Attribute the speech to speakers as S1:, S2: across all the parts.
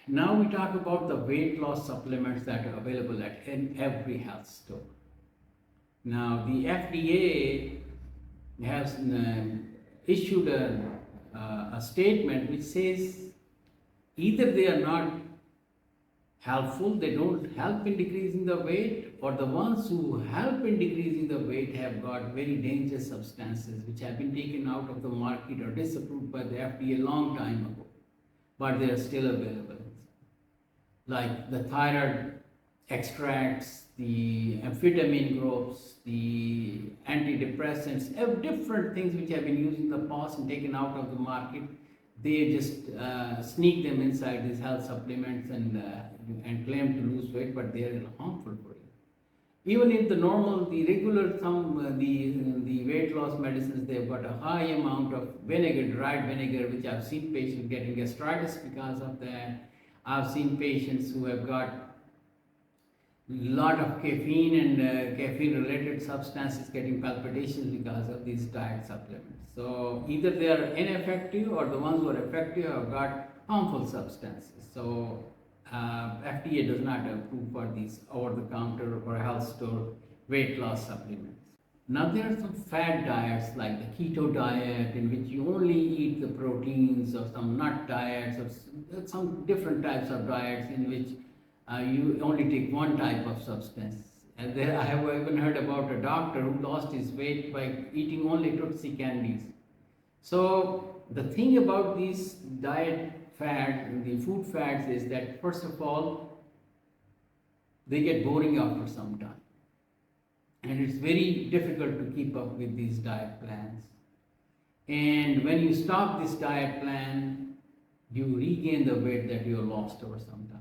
S1: Now we talk about the weight loss supplements that are available in every health store. Now the FDA has issued a statement which says either they are not helpful, they don't help in decreasing the weight, or the ones who help in decreasing the weight have got very dangerous substances which have been taken out of the market or disapproved by the FDA a long time ago, but they are still available. Like the thyroid extracts, the amphetamine groups, the antidepressants, different things which have been used in the past and taken out of the market. They just sneak them inside these health supplements and claim to lose weight, but they are harmful for you. Even if the regular the weight loss medicines, they've got a high amount of vinegar, dried vinegar, which I've seen patients getting gastritis because of that. I've seen patients who have got lot of caffeine and caffeine related substances getting palpitations because of these diet supplements. So either they are ineffective, or the ones who are effective have got harmful substances. So FDA does not approve for these over the counter or health store weight loss supplements. Now there are some fad diets like the keto diet, in which you only eat the proteins, or some nut diets, or some different types of diets in which you only take one type of substance. And there, I have even heard about a doctor who lost his weight by eating only Tootsie candies. So the thing about these diet fads, the food fads, is that first of all, they get boring after some time. And it's very difficult to keep up with these diet plans. And when you stop this diet plan, you regain the weight that you lost over some time.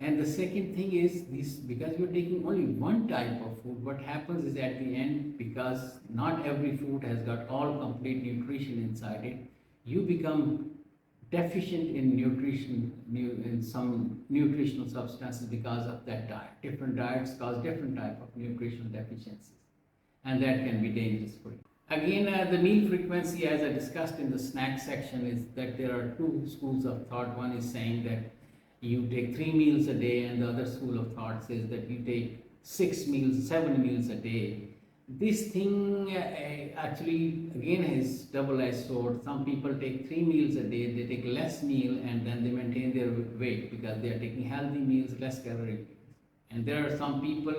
S1: And the second thing is this, because you're taking only one type of food, what happens is at the end, because not every food has got all complete nutrition inside it, you become deficient in nutrition, in some nutritional substances because of that diet. Different diets cause different type of nutritional deficiencies, and that can be dangerous for you. Again, the meal frequency, as I discussed in the snack section, is that there are two schools of thought. One is saying that you take 3 meals a day, and the other school of thought says that you take 7 meals a day. This thing actually again is double-edged sword. Some people take 3 meals a day, they take less meal, and then they maintain their weight because they are taking healthy meals, less calorie meals. And there are some people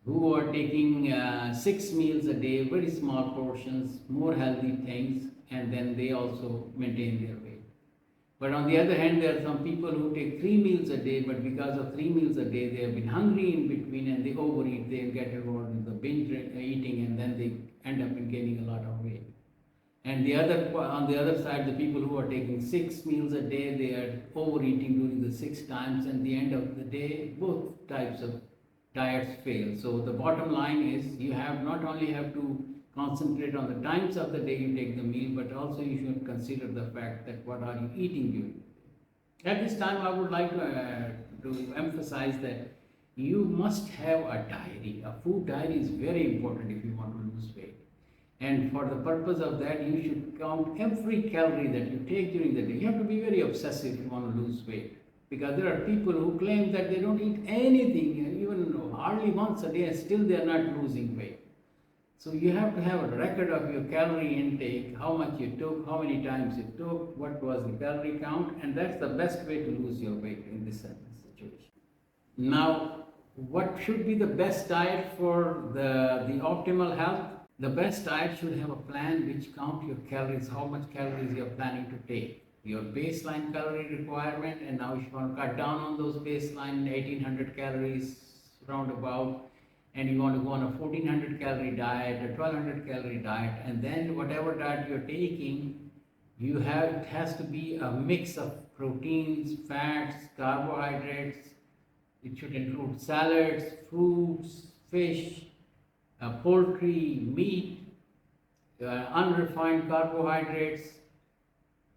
S1: who are taking 6 meals a day, very small portions, more healthy things, and then they also maintain their weight. But on the other hand, there are some people who take 3 meals a day, but because of 3 meals a day, they have been hungry in between and they overeat, they get involved in the binge eating, and then they end up in gaining a lot of weight. And on the other side, the people who are taking 6 meals a day, they are overeating during the 6 times, and at the end of the day, both types of diets fail. So the bottom line is, you not only have to concentrate on the times of the day you take the meal, but also you should consider the fact that what are you eating during the day. At this time, I would like to emphasize that you must have a diary. A food diary is very important if you want to lose weight. And for the purpose of that, you should count every calorie that you take during the day. You have to be very obsessive if you want to lose weight. Because there are people who claim that they don't eat anything, even hardly once a day, and still they are not losing weight. So you have to have a record of your calorie intake, how much you took, how many times you took, what was the calorie count, and that's the best way to lose your weight in this situation. Now, what should be the best diet for the optimal health? The best diet should have a plan which counts your calories, how much calories you're planning to take, your baseline calorie requirement, and now if you want to cut down on those baseline 1800 calories roundabout, and you want to go on a 1400 calorie diet, a 1200 calorie diet, and then whatever diet you're taking, it has to be a mix of proteins, fats, carbohydrates. It should include salads, fruits, fish, poultry, meat, unrefined carbohydrates,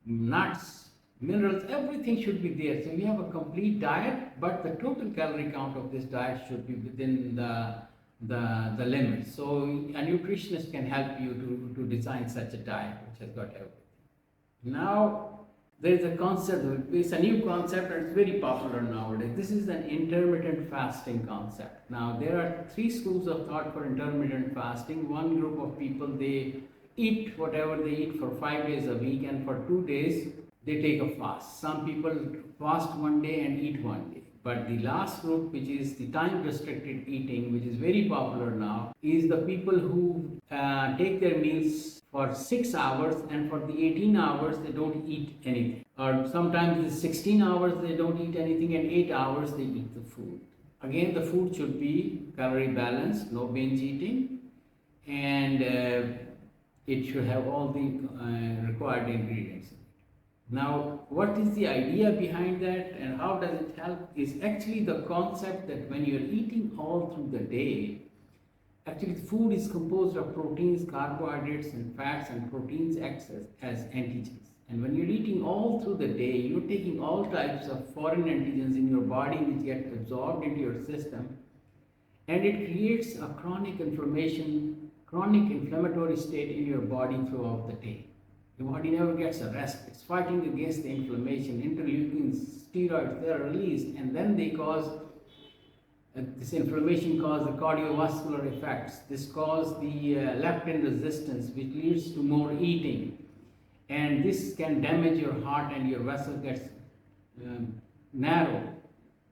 S1: nuts, minerals, everything should be there. So you have a complete diet, but the total calorie count of this diet should be within the limits. So a nutritionist can help you to design such a diet which has got everything. Now, there is a concept, it's a new concept and it's very popular nowadays. This is an intermittent fasting concept. Now, there are three schools of thought for intermittent fasting. One group of people, they eat whatever they eat for 5 days a week, and for 2 days, they take a fast. Some people fast one day and eat one day. But the last group, which is the time restricted eating, which is very popular now, is the people who take their meals for 6 hours, and for the 18 hours they don't eat anything. Or sometimes it's 16 hours they don't eat anything, and 8 hours they eat the food. Again, the food should be calorie balanced, no binge eating, and it should have all the required ingredients. Now, what is the idea behind that and how does it help is actually the concept that when you're eating all through the day, actually food is composed of proteins, carbohydrates and fats, and proteins act as antigens. And when you're eating all through the day, you're taking all types of foreign antigens in your body which get absorbed into your system, and it creates a chronic inflammatory state in your body throughout the day. The body never gets a rest. It's fighting against the inflammation. Interleukins, steroids, they are released, and then they cause, this inflammation causes the cardiovascular effects. This causes the leptin resistance, which leads to more eating. And this can damage your heart and your vessel gets narrow.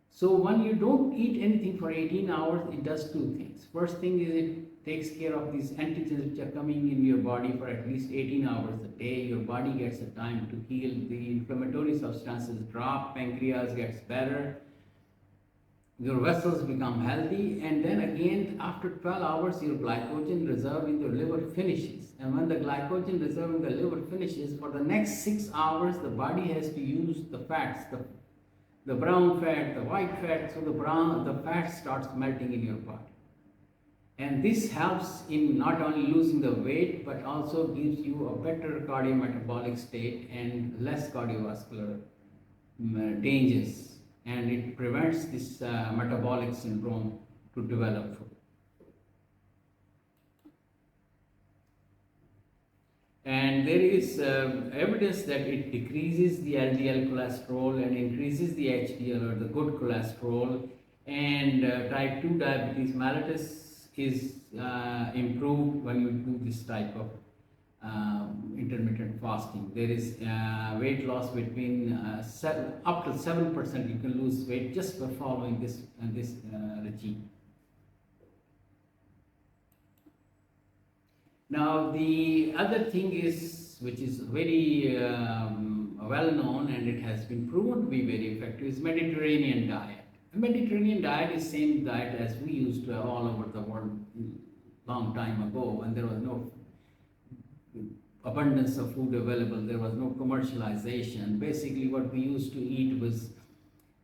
S1: So when you don't eat anything for 18 hours, it does two things. First thing is it takes care of these antigens which are coming in your body for at least 18 hours a day. Your body gets a time to heal. The inflammatory substances drop, pancreas gets better, your vessels become healthy, and then again after 12 hours your glycogen reserve in your liver finishes. And when the glycogen reserve in the liver finishes, for the next 6 hours the body has to use the fats, the brown fat, the white fat, so the fat starts melting in your body. And this helps in not only losing the weight, but also gives you a better cardiometabolic state and less cardiovascular dangers. And it prevents this metabolic syndrome to develop. And there is evidence that it decreases the LDL cholesterol and increases the HDL, or the good cholesterol, and type 2 diabetes mellitus is improved when you do this type of intermittent fasting. There is weight loss between up to 7% you can lose weight just by following this regime. Now the other thing is, which is very well known and it has been proven to be very effective, is Mediterranean diet. The Mediterranean diet is the same diet as we used to all over the world long time ago, when there was no abundance of food available, there was no commercialization. Basically what we used to eat was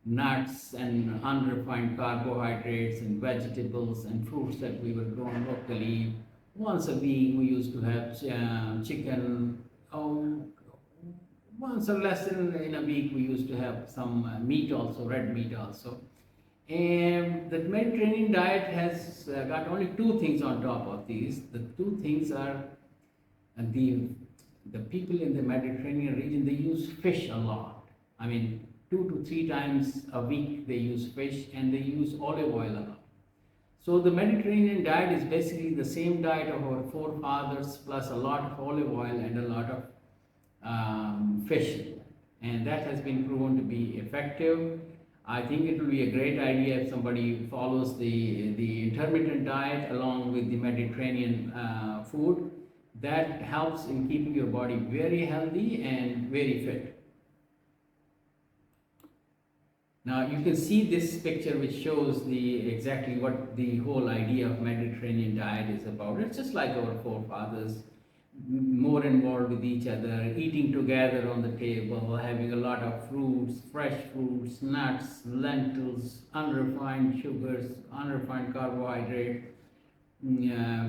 S1: nuts and unrefined carbohydrates and vegetables and fruits that we were growing locally. Once a week we used to have chicken. Once or less in a week we used to have some meat also, red meat also. And the Mediterranean diet has got only two things on top of these. The two things are the people in the Mediterranean region, they use fish a lot. I mean, 2 to 3 times a week they use fish, and they use olive oil a lot. So the Mediterranean diet is basically the same diet of our forefathers, plus a lot of olive oil and a lot of fish, and that has been proven to be effective. I think it will be a great idea if somebody follows the intermittent diet along with the Mediterranean food. That helps in keeping your body very healthy and very fit. Now you can see this picture which shows exactly what the whole idea of Mediterranean diet is about. It's just like our forefathers, more involved with each other, eating together on the table, having a lot of fruits, fresh fruits, nuts, lentils, unrefined sugars, unrefined carbohydrates,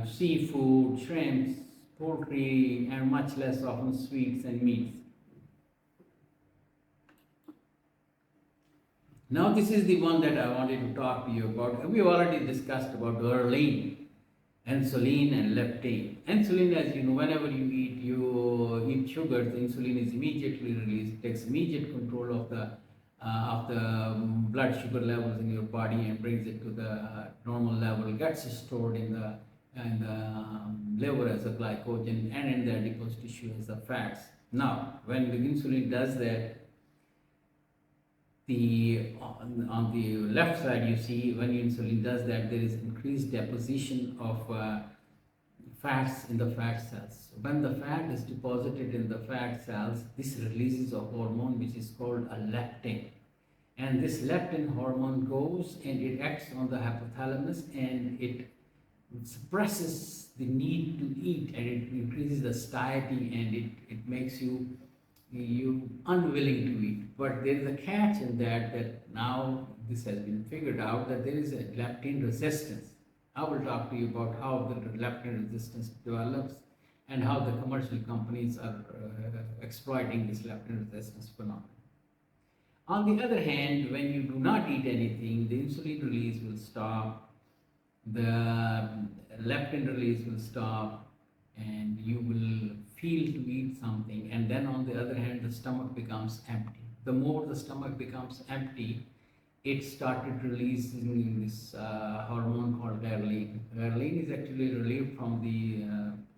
S1: seafood, shrimps, poultry, and much less often sweets and meats. Now this is the one that I wanted to talk to you about. We already discussed about ghrelin, insulin and leptin. Insulin, as you know, whenever you eat, your eat sugar, the insulin is immediately released, takes immediate control of the blood sugar levels in your body and brings it to the normal level, gets stored in the liver as a glycogen and in the adipose tissue as the fats. Now, when the insulin does that, on the left side you see when insulin does that, there is increased deposition of fats in the fat cells. When the fat is deposited in the fat cells, this releases a hormone which is called a leptin. And this leptin hormone goes and it acts on the hypothalamus and it suppresses the need to eat, and it increases the satiety, and it makes you unwilling to eat. But there is a catch in that now this has been figured out that there is a leptin resistance. I will talk to you about how the leptin resistance develops and how the commercial companies are exploiting this leptin resistance phenomenon. On the other hand, when you do not eat anything, the insulin release will stop, the leptin release will stop, and you will feel to eat something, and then on the other hand the stomach becomes empty. The more the stomach becomes empty, it started releasing this hormone called ghrelin. Ghrelin is actually relieved from the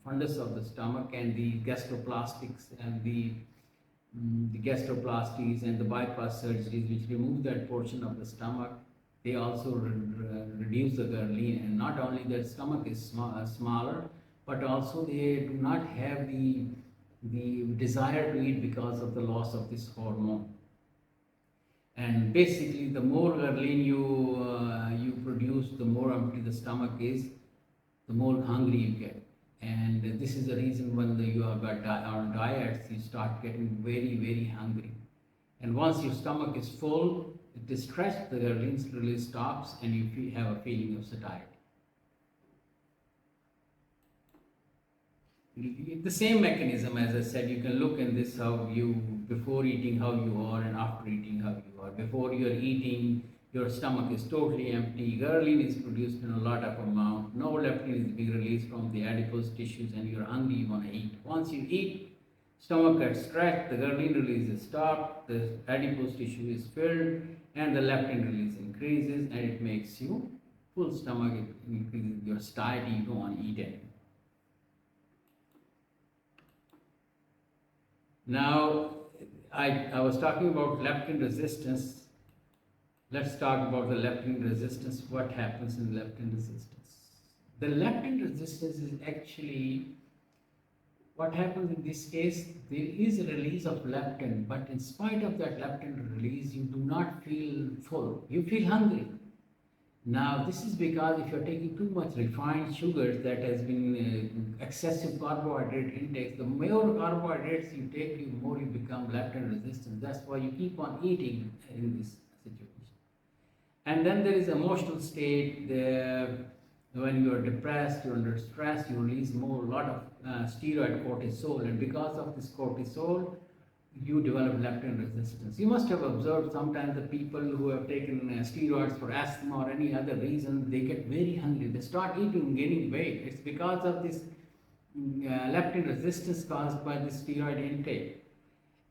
S1: fundus of the stomach, and the gastroplastics and the gastroplasties and the bypass surgeries which remove that portion of the stomach, they also reduce the ghrelin, and not only their stomach is smaller, but also they do not have the desire to eat because of the loss of this hormone. And basically, the more ghrelin you produce, the more empty the stomach is, the more hungry you get. And this is the reason when you are on diets, you start getting very, very hungry. And once your stomach is full, it is stretched, the ghrelin release stops, and you have a feeling of satiety. The same mechanism, as I said, you can look in this, how you, before eating how you are, and after eating how you are. Before you are eating, your stomach is totally empty, ghrelin is produced in a lot of amount, no leptin is being released from the adipose tissues, and you're hungry, you want to eat. Once you eat, stomach gets stretched, the ghrelin release is stopped, the adipose tissue is filled, and the leptin release increases, and it makes you full stomach, it increases your satiety, you don't want to eat anything. Now, I was talking about leptin resistance. Let's talk about the leptin resistance. What happens in leptin resistance? The leptin resistance is actually, what happens in this case, there is a release of leptin, but in spite of that leptin release, you do not feel full. You feel hungry. Now, this is because if you're taking too much refined sugars, that has been excessive carbohydrate intake, the more carbohydrates you take, the more you become leptin resistant. That's why you keep on eating in this situation. And then there is emotional state. When you are depressed, you're under stress, you release a lot of steroid cortisol, and because of this cortisol, you develop leptin resistance. You must have observed sometimes the people who have taken steroids for asthma or any other reason, they get very hungry. They start eating, gaining weight. It's because of this leptin resistance caused by the steroid intake.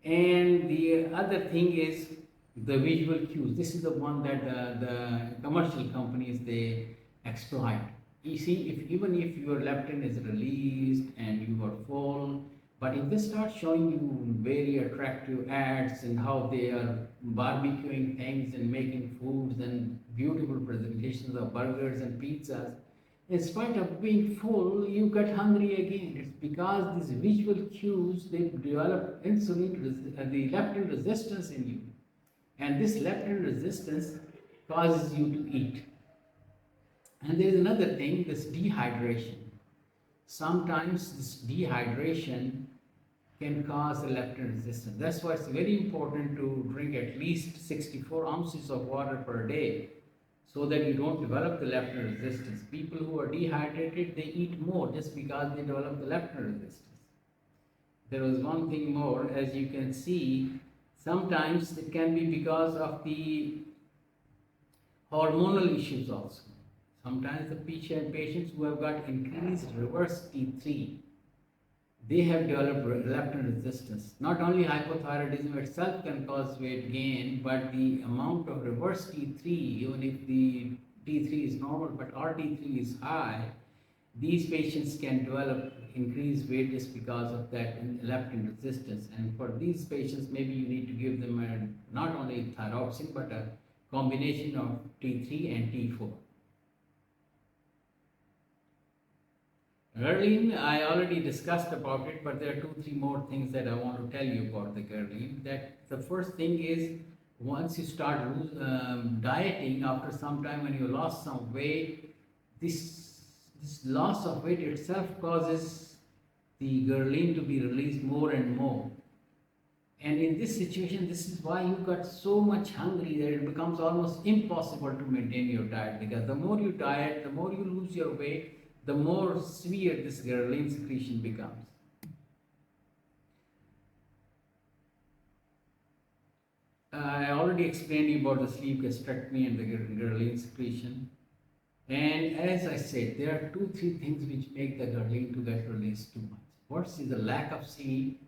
S1: And the other thing is the visual cues. This is the one that the commercial companies, they exploit. You see, even if your leptin is released and you are full, but if they start showing you very attractive ads and how they are barbecuing things and making foods and beautiful presentations of burgers and pizzas, in spite of being full, you get hungry again. It's because these visual cues, they develop the leptin resistance in you. And this leptin resistance causes you to eat. And there is another thing, this dehydration. Sometimes this dehydration can cause a leptin resistance. That's why it's very important to drink at least 64 ounces of water per day so that you don't develop the leptin resistance. People who are dehydrated, they eat more just because they develop the leptin resistance. There was one thing more, as you can see, sometimes it can be because of the hormonal issues also. Sometimes the patients who have got increased reverse T3, they have developed leptin resistance. Not only hypothyroidism itself can cause weight gain, but the amount of reverse T3, even if the T3 is normal but RT3 is high, these patients can develop increased weight just because of that leptin resistance. And for these patients, maybe you need to give them not only thyroxine but a combination of T3 and T4. Ghrelin, I already discussed about it, but there are 2-3 more things that I want to tell you about the ghrelin. That the first thing is, once you start dieting, after some time when you lost some weight, this loss of weight itself causes the ghrelin to be released more and more. And in this situation, this is why you got so much hungry that it becomes almost impossible to maintain your diet, because the more you diet, the more you lose your weight, the more severe this ghrelin secretion becomes. I already explained you about the sleep gastrectomy and the ghrelin secretion. And as I said, there are 2-3 things which make the ghrelin to get released too much. First is the lack of sleep,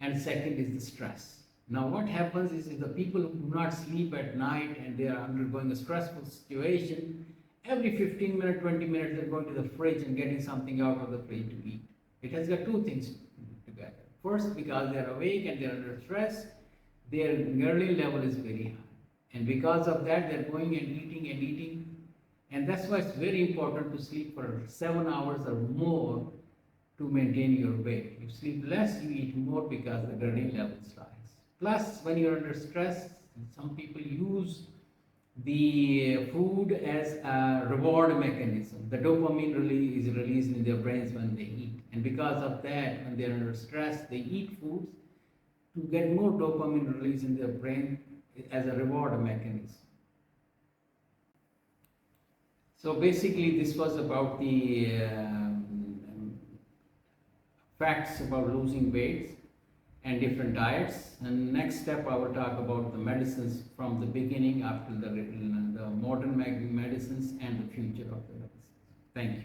S1: and second is the stress. Now what happens is the people who do not sleep at night and they are undergoing a stressful situation, every 15 minutes, 20 minutes, they're going to the fridge and getting something out of the fridge to eat. It has got 2 things together. First, because they're awake and they're under stress, their ghrelin level is very high. And because of that, they're going and eating and eating. And that's why it's very important to sleep for 7 hours or more to maintain your weight. You sleep less, you eat more, because the ghrelin levels rise. Plus, when you're under stress, some people use the food as a reward mechanism. The dopamine is released in their brains when they eat. And because of that, when they're under stress, they eat foods to get more dopamine release in their brain as a reward mechanism. So basically, this was about the facts about losing weight and different diets. And next step, I will talk about the medicines from the beginning up to the modern medicines and the future of the medicines. Thank you.